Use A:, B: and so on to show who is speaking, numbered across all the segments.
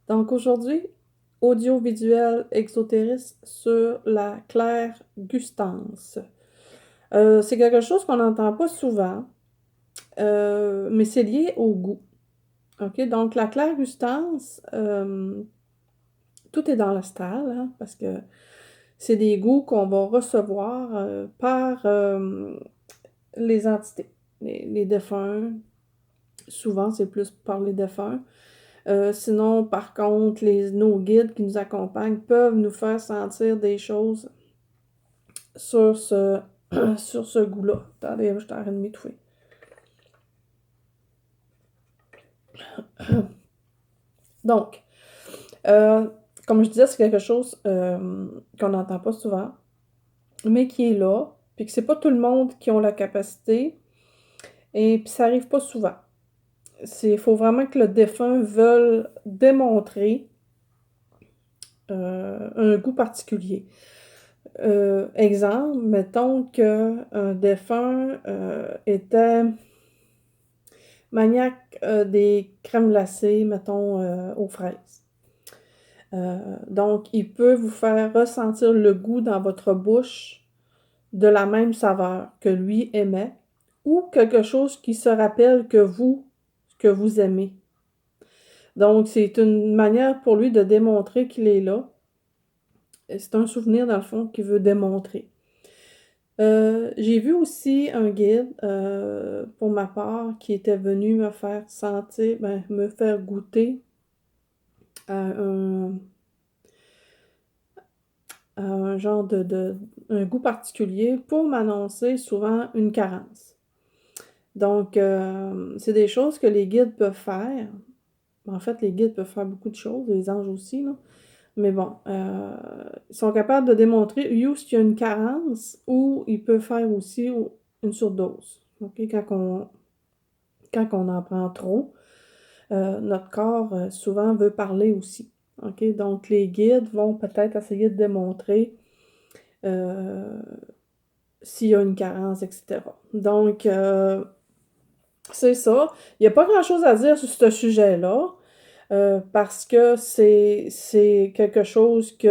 A: Donc aujourd'hui, audiovisuel exotériste sur la clairgustance. C'est quelque chose qu'on n'entend pas souvent, mais c'est lié au goût. OK? Donc la clairgustance, tout est dans l'astral, hein, parce que c'est des goûts qu'on va recevoir par les entités, les défunts. Souvent, c'est plus par les défunts. Sinon, par contre, nos guides qui nous accompagnent peuvent nous faire sentir des choses sur ce, sur ce goût-là. Attendez, je suis en train de m'étouffer. Donc, euh, comme je disais, c'est quelque chose qu'on n'entend pas souvent, mais qui est là, puis que c'est pas tout le monde qui a la capacité, et puis ça arrive pas souvent. Il faut vraiment que le défunt veuille démontrer un goût particulier. Exemple, mettons qu'un défunt était maniaque des crèmes glacées, mettons, aux fraises. Donc, il peut vous faire ressentir le goût dans votre bouche de la même saveur que lui aimait ou quelque chose qui se rappelle que vous aimez. Donc, c'est une manière pour lui de démontrer qu'il est là. C'est un souvenir, dans le fond, qu'il veut démontrer. J'ai vu aussi un guide, pour ma part, qui était venu me faire sentir, me faire goûter à un genre un goût particulier pour m'annoncer souvent une carence. Donc, c'est des choses que les guides peuvent faire. En fait, les guides peuvent faire beaucoup de choses, les anges aussi, là. Mais bon, ils sont capables de démontrer où il y a une carence ou ils peuvent faire aussi une surdose. OK? Quand on en prend trop, notre corps souvent veut parler aussi. OK? Donc, les guides vont peut-être essayer de démontrer euh, s'il y a une carence, etc. Donc, c'est ça. Il n'y a pas grand-chose à dire sur ce sujet-là. Parce que c'est quelque chose qui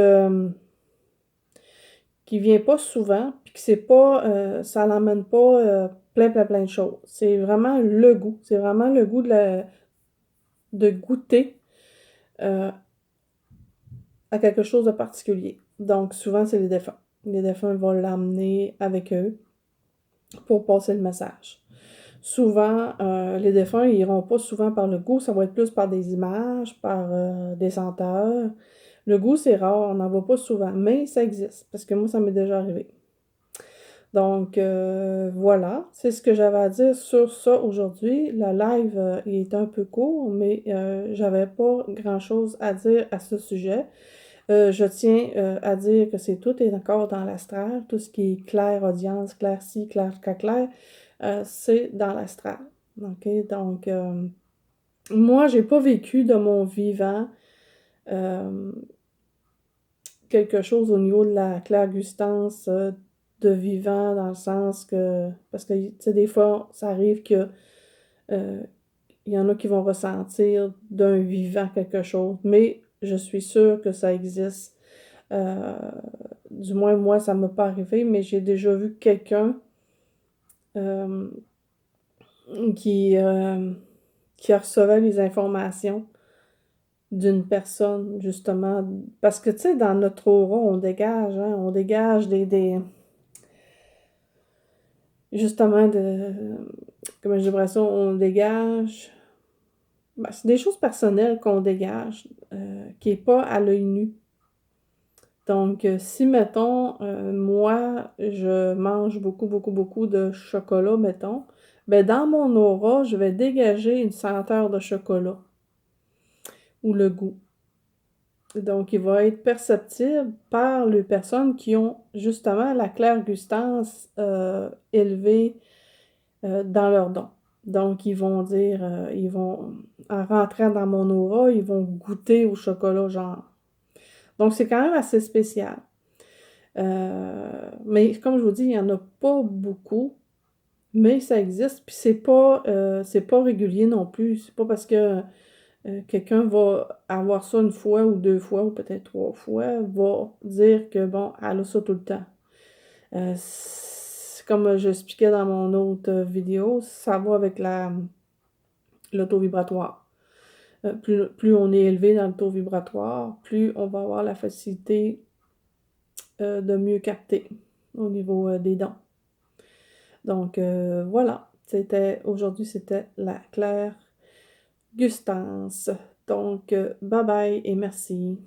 A: vient pas souvent, puis que c'est pas, ça n'emmène pas plein de choses. C'est vraiment le goût. C'est vraiment le goût de goûter euh, à quelque chose de particulier. Donc, souvent, c'est les défunts. Les défunts vont l'amener avec eux pour passer le message. Souvent, les défunts, ils iront pas souvent par le goût, ça va être plus par des images, par des senteurs. Le goût, c'est rare, on n'en voit pas souvent, mais ça existe, parce que moi, ça m'est déjà arrivé. Donc, voilà, c'est ce que j'avais à dire sur ça aujourd'hui. Le live, il est un peu court, mais j'avais pas grand-chose à dire à ce sujet. Je tiens à dire que tout est encore dans l'astral, tout ce qui est clair audience, clair ci, clair clair, c'est dans l'astral. OK? Donc, moi, j'ai pas vécu de mon vivant euh, quelque chose au niveau de la clairgustance de vivant, dans le sens que, parce que, tu sais, des fois, ça arrive que euh, il y en a qui vont ressentir d'un vivant quelque chose, mais je suis sûre que ça existe. Euh, du moins, moi, ça ne m'a pas arrivé, mais j'ai déjà vu quelqu'un euh, qui, euh, qui recevait les informations d'une personne, justement. Parce que, tu sais, dans notre aura, on dégage justement, comment je dirais ça, on dégage, c'est des choses personnelles qu'on dégage, qui n'est pas à l'œil nu. Donc, si, mettons, moi, je mange beaucoup de chocolat, mettons, ben dans mon aura, je vais dégager une senteur de chocolat ou le goût. Donc, il va être perceptible par les personnes qui ont justement la clairgustance élevée dans leur don. Donc, ils vont dire, en rentrant dans mon aura, ils vont goûter au chocolat, genre. Donc, c'est quand même assez spécial. Mais comme je vous dis, il n'y en a pas beaucoup, mais ça existe. Puis c'est pas régulier non plus. C'est pas parce que quelqu'un va avoir ça une fois ou 2 fois ou peut-être 3 fois, va dire que, bon, elle a ça tout le temps. C'est comme j'expliquais dans mon autre vidéo, ça va avec le taux vibratoire. Plus on est élevé dans le taux vibratoire, plus on va avoir la facilité de mieux capter au niveau des dons. Donc voilà, aujourd'hui c'était la Claire Gustance. Donc bye bye et merci.